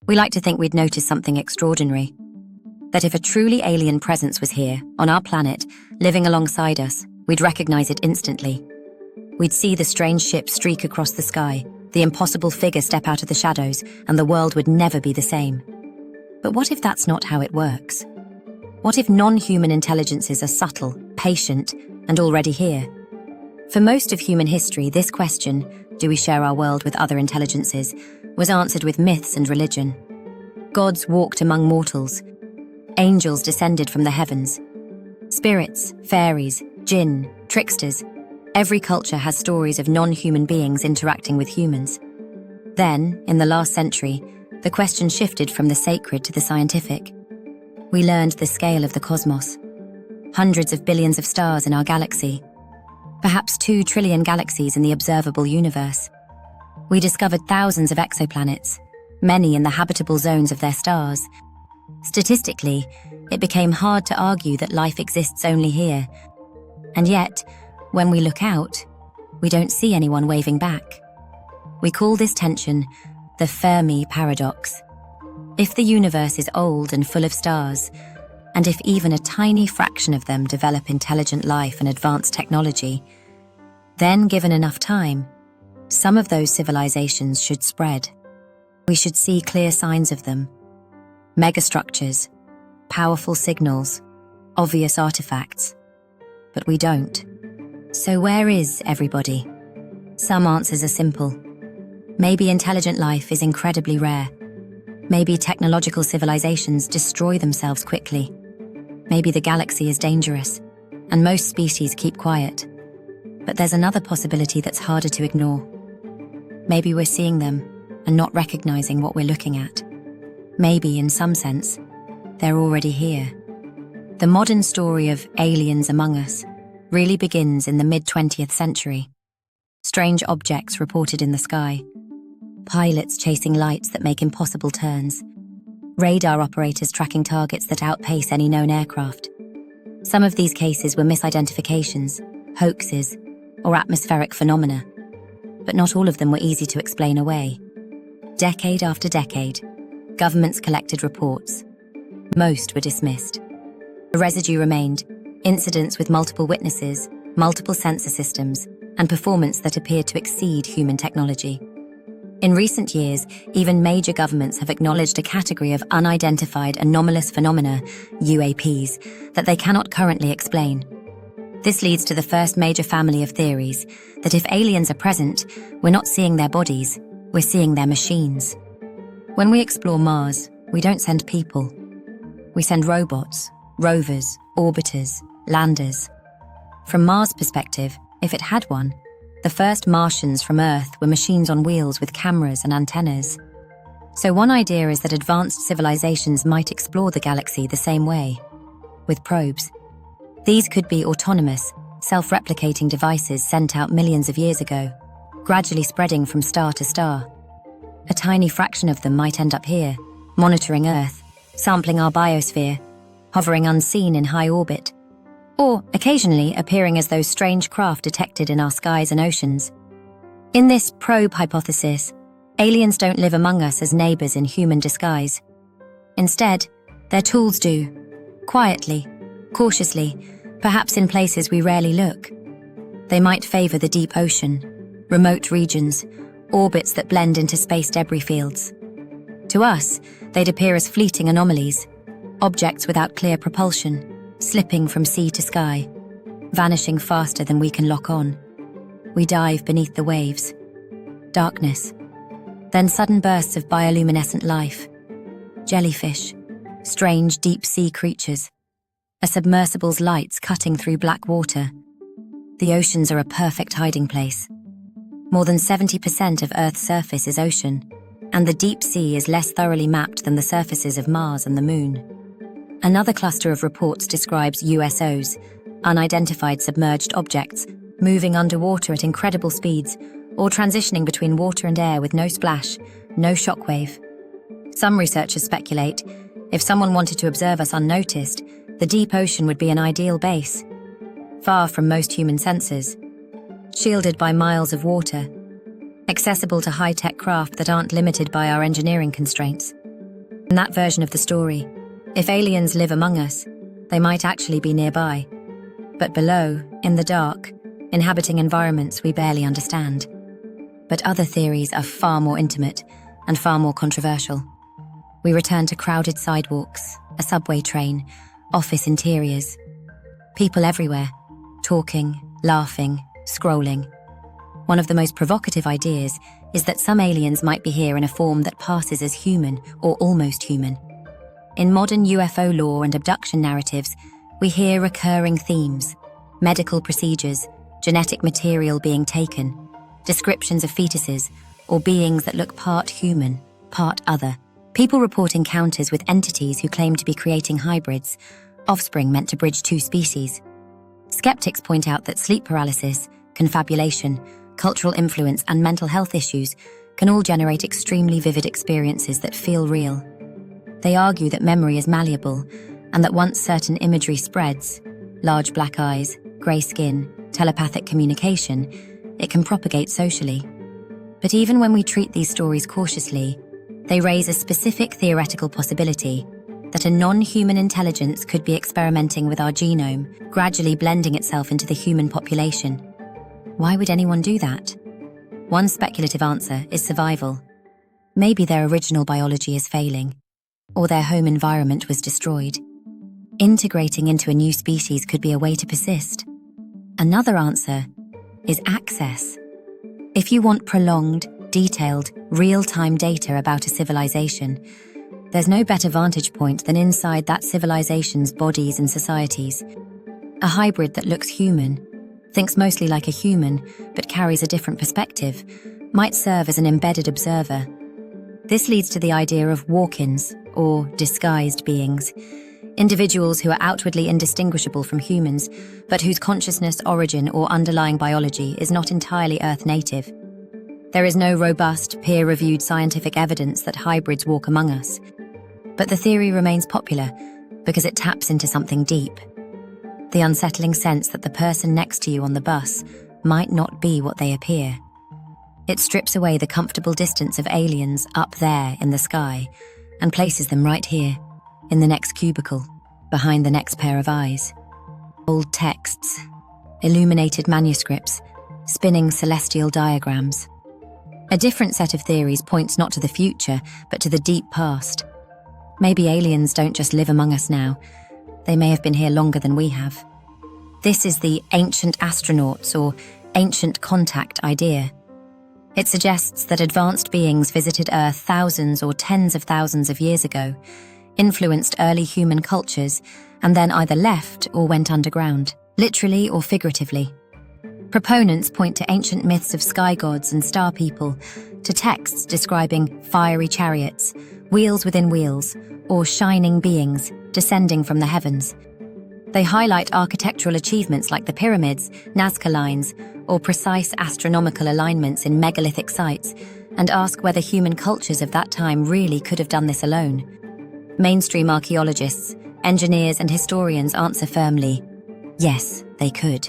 We like to think we'd notice something extraordinary. That if a truly alien presence was here, on our planet, living alongside us, we'd recognize it instantly. We'd see the strange ship streak across the sky, the impossible figure step out of the shadows, and the world would never be the same. But what if that's not how it works? What if non-human intelligences are subtle, patient, and already here? For most of human history, this question, do we share our world with other intelligences, was answered with myths and religion. Gods walked among mortals. Angels descended from the heavens. Spirits, fairies, jinn, tricksters. Every culture has stories of non-human beings interacting with humans. Then, in the last century, the question shifted from the sacred to the scientific. We learned the scale of the cosmos. Hundreds of billions of stars in our galaxy. Perhaps 2 trillion galaxies in the observable universe. We discovered thousands of exoplanets, many in the habitable zones of their stars. Statistically, it became hard to argue that life exists only here. And yet, when we look out, we don't see anyone waving back. We call this tension the Fermi paradox. If the universe is old and full of stars, and if even a tiny fraction of them develop intelligent life and advanced technology, then given enough time, some of those civilizations should spread. We should see clear signs of them. Megastructures, powerful signals, obvious artifacts. But we don't. So where is everybody? Some answers are simple. Maybe intelligent life is incredibly rare. Maybe technological civilizations destroy themselves quickly. Maybe the galaxy is dangerous, and most species keep quiet. But there's another possibility that's harder to ignore. Maybe we're seeing them and not recognizing what we're looking at. Maybe, in some sense, they're already here. The modern story of aliens among us really begins in the mid-20th century. Strange objects reported in the sky. Pilots chasing lights that make impossible turns. Radar operators tracking targets that outpace any known aircraft. Some of these cases were misidentifications, hoaxes, or atmospheric phenomena. But not all of them were easy to explain away. Decade after decade, governments collected reports. Most were dismissed. A residue remained, incidents with multiple witnesses, multiple sensor systems, and performance that appeared to exceed human technology. In recent years, even major governments have acknowledged a category of unidentified anomalous phenomena, UAPs, that they cannot currently explain. This leads to the first major family of theories that if aliens are present, we're not seeing their bodies, we're seeing their machines. When we explore Mars, we don't send people. We send robots, rovers, orbiters, landers. From Mars' perspective, if it had one, the first Martians from Earth were machines on wheels with cameras and antennas. So one idea is that advanced civilizations might explore the galaxy the same way, with probes. These could be autonomous, self-replicating devices sent out millions of years ago, gradually spreading from star to star. A tiny fraction of them might end up here, monitoring Earth, sampling our biosphere, hovering unseen in high orbit, or occasionally appearing as those strange craft detected in our skies and oceans. In this probe hypothesis, aliens don't live among us as neighbors in human disguise. Instead, their tools do, quietly, cautiously, perhaps in places we rarely look. They might favor the deep ocean, remote regions, orbits that blend into space debris fields. To us, they'd appear as fleeting anomalies, objects without clear propulsion, slipping from sea to sky, vanishing faster than we can lock on. We dive beneath the waves. Darkness. Then sudden bursts of bioluminescent life. Jellyfish. Strange deep-sea creatures. A submersible's lights cutting through black water. The oceans are a perfect hiding place. More than 70% of Earth's surface is ocean, and the deep sea is less thoroughly mapped than the surfaces of Mars and the Moon. Another cluster of reports describes USOs, unidentified submerged objects, moving underwater at incredible speeds, or transitioning between water and air with no splash, no shockwave. Some researchers speculate, if someone wanted to observe us unnoticed, the deep ocean would be an ideal base. Far from most human senses, shielded by miles of water, accessible to high-tech craft that aren't limited by our engineering constraints. In that version of the story, if aliens live among us, they might actually be nearby. But below, in the dark, inhabiting environments we barely understand. But other theories are far more intimate and far more controversial. We return to crowded sidewalks, a subway train, office interiors. People everywhere, talking, laughing, scrolling. One of the most provocative ideas is that some aliens might be here in a form that passes as human or almost human. In modern UFO lore and abduction narratives, we hear recurring themes: medical procedures, genetic material being taken, descriptions of fetuses, or beings that look part human, part other. People report encounters with entities who claim to be creating hybrids, offspring meant to bridge two species. Skeptics point out that sleep paralysis, confabulation, cultural influence, and mental health issues can all generate extremely vivid experiences that feel real. They argue that memory is malleable, and that once certain imagery spreads, large black eyes, grey skin, telepathic communication, it can propagate socially. But even when we treat these stories cautiously, they raise a specific theoretical possibility that a non-human intelligence could be experimenting with our genome, gradually blending itself into the human population. Why would anyone do that? One speculative answer is survival. Maybe their original biology is failing, or their home environment was destroyed. Integrating into a new species could be a way to persist. Another answer is access. If you want prolonged, detailed, real-time data about a civilization, there's no better vantage point than inside that civilization's bodies and societies. A hybrid that looks human, thinks mostly like a human, but carries a different perspective, might serve as an embedded observer. This leads to the idea of walk-ins, or disguised beings, individuals who are outwardly indistinguishable from humans, but whose consciousness, origin, or underlying biology is not entirely Earth native. There is no robust, peer-reviewed scientific evidence that hybrids walk among us. But the theory remains popular because it taps into something deep. The unsettling sense that the person next to you on the bus might not be what they appear. It strips away the comfortable distance of aliens up there in the sky and places them right here, in the next cubicle, behind the next pair of eyes. Old texts, illuminated manuscripts, spinning celestial diagrams. A different set of theories points not to the future, but to the deep past. Maybe aliens don't just live among us now. They may have been here longer than we have. This is the ancient astronauts or ancient contact idea. It suggests that advanced beings visited Earth thousands or tens of thousands of years ago, influenced early human cultures, and then either left or went underground, literally or figuratively. Proponents point to ancient myths of sky gods and star people, to texts describing fiery chariots, wheels within wheels, or shining beings descending from the heavens. They highlight architectural achievements like the pyramids, Nazca lines, or precise astronomical alignments in megalithic sites, and ask whether human cultures of that time really could have done this alone. Mainstream archaeologists, engineers, and historians answer firmly, yes, they could.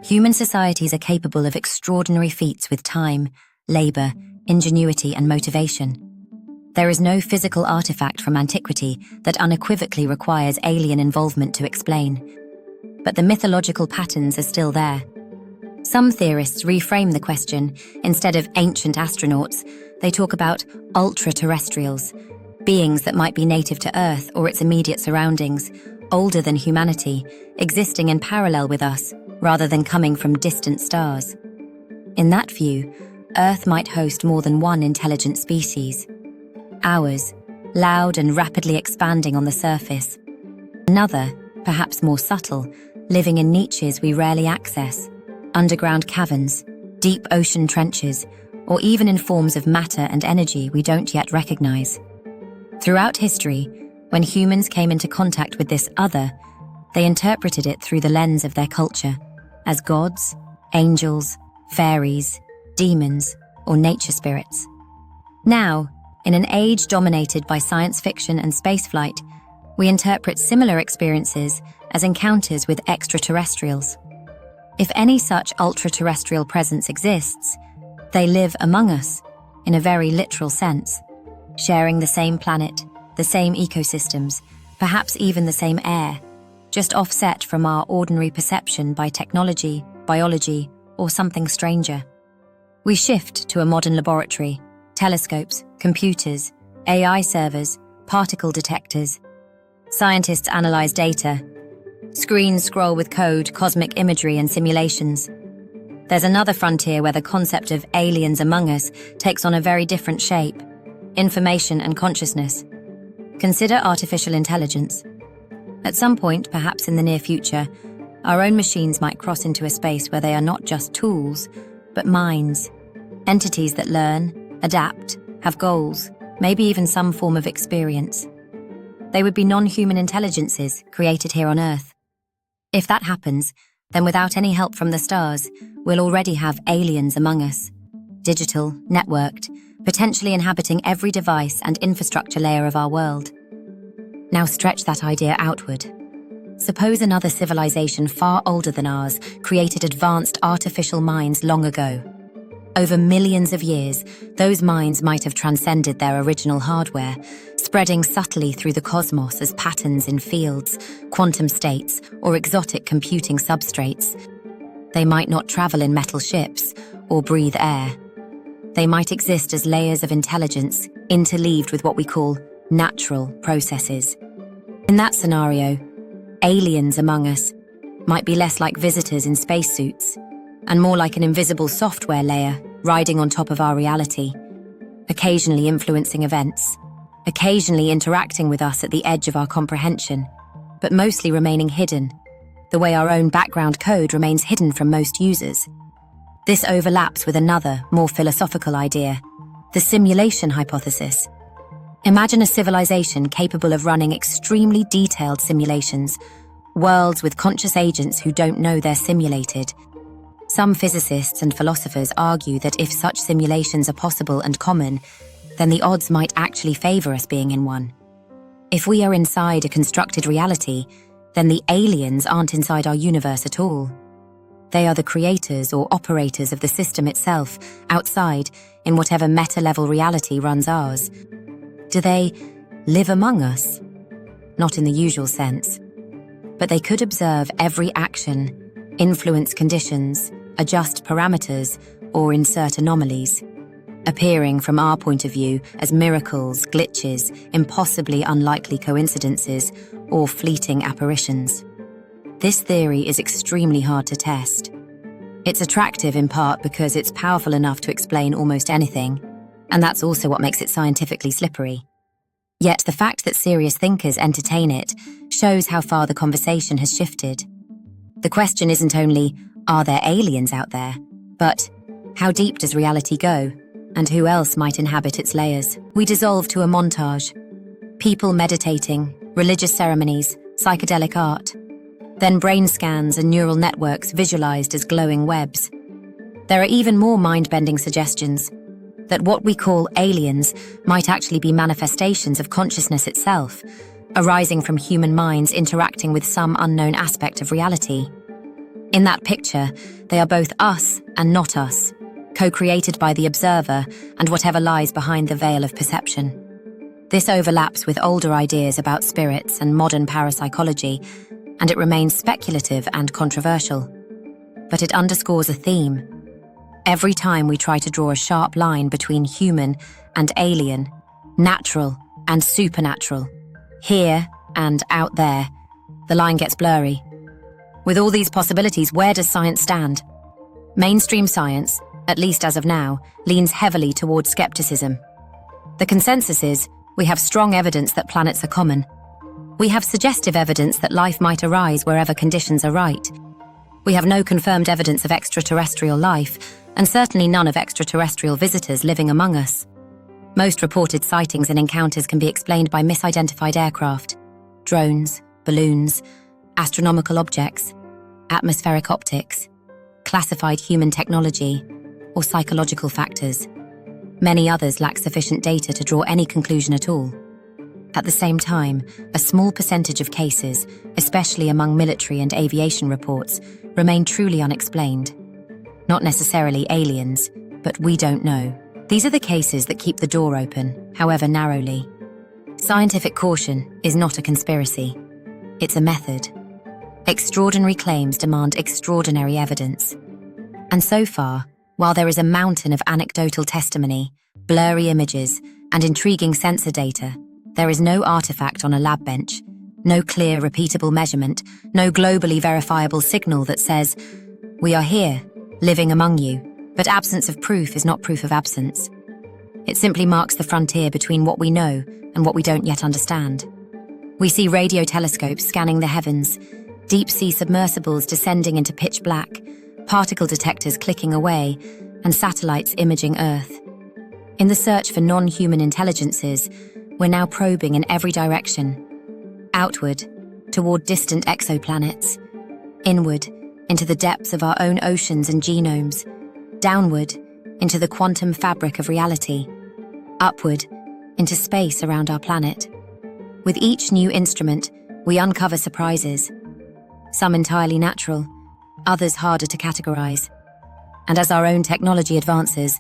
Human societies are capable of extraordinary feats with time, labor, ingenuity, and motivation. There is no physical artifact from antiquity that unequivocally requires alien involvement to explain. But the mythological patterns are still there. Some theorists reframe the question. Instead of ancient astronauts, they talk about ultra-terrestrials, beings that might be native to Earth or its immediate surroundings, older than humanity, existing in parallel with us, rather than coming from distant stars. In that view, Earth might host more than one intelligent species. Ours, loud and rapidly expanding on the surface. Another, perhaps more subtle, living in niches we rarely access, underground caverns, deep ocean trenches, or even in forms of matter and energy we don't yet recognize. Throughout history, when humans came into contact with this other, they interpreted it through the lens of their culture, as gods, angels, fairies, demons, or nature spirits. Now, in an age dominated by science fiction and spaceflight, we interpret similar experiences as encounters with extraterrestrials. If any such ultra-terrestrial presence exists, they live among us, in a very literal sense, sharing the same planet, the same ecosystems, perhaps even the same air, just offset from our ordinary perception by technology, biology, or something stranger. We shift to a modern laboratory, telescopes, computers, AI servers, particle detectors. Scientists analyze data. Screens scroll with code, cosmic imagery, and simulations. There's another frontier where the concept of aliens among us takes on a very different shape: information and consciousness. Consider artificial intelligence. At some point, perhaps in the near future, our own machines might cross into a space where they are not just tools, but minds, entities that learn, adapt, have goals, maybe even some form of experience. They would be non-human intelligences created here on Earth. If that happens, then without any help from the stars, we'll already have aliens among us, digital, networked, potentially inhabiting every device and infrastructure layer of our world. Now stretch that idea outward. Suppose another civilization far older than ours created advanced artificial minds long ago. Over millions of years, those minds might have transcended their original hardware, spreading subtly through the cosmos as patterns in fields, quantum states, or exotic computing substrates. They might not travel in metal ships or breathe air. They might exist as layers of intelligence interleaved with what we call natural processes. In that scenario, aliens among us might be less like visitors in spacesuits and more like an invisible software layer riding on top of our reality, occasionally influencing events, occasionally interacting with us at the edge of our comprehension, but mostly remaining hidden, the way our own background code remains hidden from most users. This overlaps with another, more philosophical idea, the simulation hypothesis. Imagine a civilization capable of running extremely detailed simulations, worlds with conscious agents who don't know they're simulated. Some physicists and philosophers argue that if such simulations are possible and common, then the odds might actually favor us being in one. If we are inside a constructed reality, then the aliens aren't inside our universe at all. They are the creators or operators of the system itself, outside, in whatever meta-level reality runs ours. Do they live among us? Not in the usual sense. But they could observe every action, influence conditions, adjust parameters, or insert anomalies, appearing from our point of view as miracles, glitches, impossibly unlikely coincidences, or fleeting apparitions. This theory is extremely hard to test. It's attractive in part because it's powerful enough to explain almost anything, and that's also what makes it scientifically slippery. Yet the fact that serious thinkers entertain it shows how far the conversation has shifted. The question isn't only, are there aliens out there, but how deep does reality go, and who else might inhabit its layers? We dissolve to a montage. People meditating, religious ceremonies, psychedelic art. Then brain scans and neural networks visualized as glowing webs. There are even more mind-bending suggestions that what we call aliens might actually be manifestations of consciousness itself, arising from human minds interacting with some unknown aspect of reality. In that picture, they are both us and not us, co-created by the observer and whatever lies behind the veil of perception. This overlaps with older ideas about spirits and modern parapsychology, and it remains speculative and controversial. But it underscores a theme. Every time we try to draw a sharp line between human and alien, natural and supernatural, here and out there, the line gets blurry. With all these possibilities, where does science stand? Mainstream science, at least as of now, leans heavily towards skepticism. The consensus is, we have strong evidence that planets are common. We have suggestive evidence that life might arise wherever conditions are right. We have no confirmed evidence of extraterrestrial life, and certainly none of extraterrestrial visitors living among us. Most reported sightings and encounters can be explained by misidentified aircraft, drones, balloons, astronomical objects, atmospheric optics, classified human technology, or psychological factors. Many others lack sufficient data to draw any conclusion at all. At the same time, a small percentage of cases, especially among military and aviation reports, remain truly unexplained. Not necessarily aliens, but we don't know. These are the cases that keep the door open, however narrowly. Scientific caution is not a conspiracy. It's a method. Extraordinary claims demand extraordinary evidence. And so far, while there is a mountain of anecdotal testimony, blurry images, and intriguing sensor data, there is no artifact on a lab bench, no clear, repeatable measurement, no globally verifiable signal that says, "We are here, living among you." But absence of proof is not proof of absence. It simply marks the frontier between what we know and what we don't yet understand. We see radio telescopes scanning the heavens, deep-sea submersibles descending into pitch black, particle detectors clicking away, and satellites imaging Earth. In the search for non-human intelligences, we're now probing in every direction. Outward, toward distant exoplanets. Inward, into the depths of our own oceans and genomes. Downward, into the quantum fabric of reality. Upward, into space around our planet. With each new instrument, we uncover surprises. Some entirely natural, others harder to categorize. And as our own technology advances,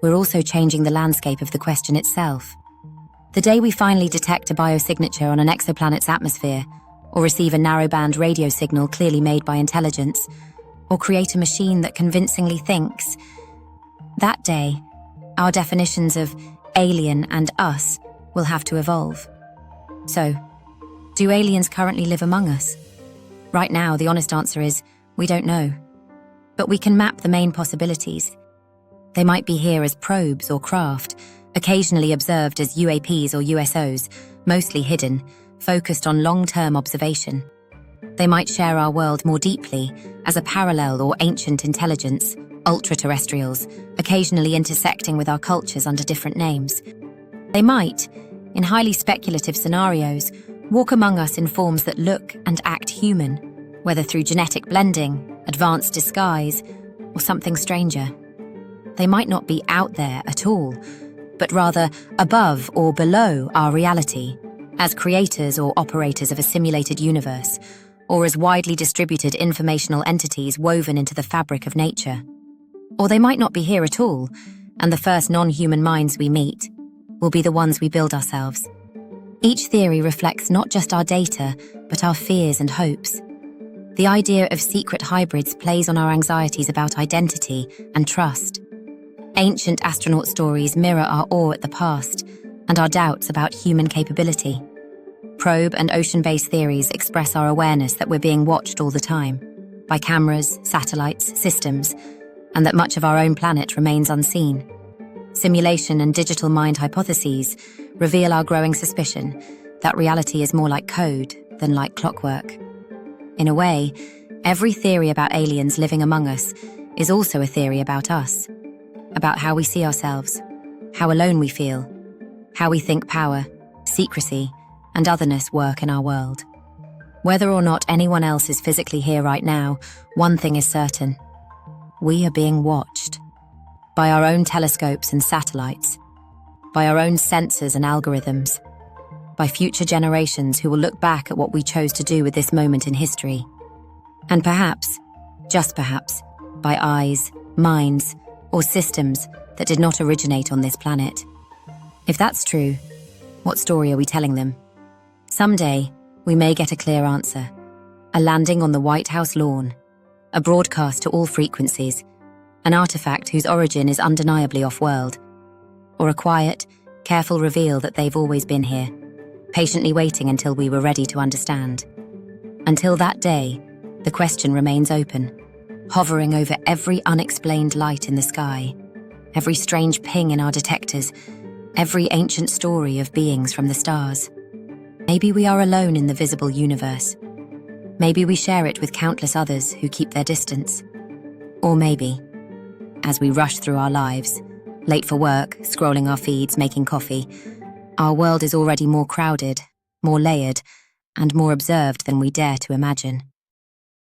we're also changing the landscape of the question itself. The day we finally detect a biosignature on an exoplanet's atmosphere, or receive a narrowband radio signal clearly made by intelligence, or create a machine that convincingly thinks, that day, our definitions of alien and us will have to evolve. So, do aliens currently live among us? Right now, the honest answer is, we don't know. But we can map the main possibilities. They might be here as probes or craft, occasionally observed as UAPs or USOs, mostly hidden, focused on long-term observation. They might share our world more deeply as a parallel or ancient intelligence, ultra-terrestrials, occasionally intersecting with our cultures under different names. They might, in highly speculative scenarios, walk among us in forms that look and act human, whether through genetic blending, advanced disguise, or something stranger. They might not be out there at all, but rather above or below our reality, as creators or operators of a simulated universe, or as widely distributed informational entities woven into the fabric of nature. Or they might not be here at all, and the first non-human minds we meet will be the ones we build ourselves. Each theory reflects not just our data, but our fears and hopes. The idea of secret hybrids plays on our anxieties about identity and trust. Ancient astronaut stories mirror our awe at the past and our doubts about human capability. Probe and ocean-based theories express our awareness that we're being watched all the time, by cameras, satellites, systems, and that much of our own planet remains unseen. Simulation and digital mind hypotheses reveal our growing suspicion that reality is more like code than like clockwork. In a way, every theory about aliens living among us is also a theory about us, about how we see ourselves, how alone we feel, how we think power, secrecy, and otherness work in our world. Whether or not anyone else is physically here right now, one thing is certain. We are being watched. By our own telescopes and satellites. By our own sensors and algorithms. By future generations who will look back at what we chose to do with this moment in history. And perhaps, just perhaps, by eyes, minds, or systems that did not originate on this planet. If that's true, what story are we telling them? Someday, we may get a clear answer. A landing on the White House lawn. A broadcast to all frequencies. An artifact whose origin is undeniably off-world. Or a quiet, careful reveal that they've always been here, patiently waiting until we were ready to understand. Until that day, the question remains open, hovering over every unexplained light in the sky, every strange ping in our detectors, every ancient story of beings from the stars. Maybe we are alone in the visible universe. Maybe we share it with countless others who keep their distance. Or maybe, as we rush through our lives, late for work, scrolling our feeds, making coffee, our world is already more crowded, more layered, and more observed than we dare to imagine.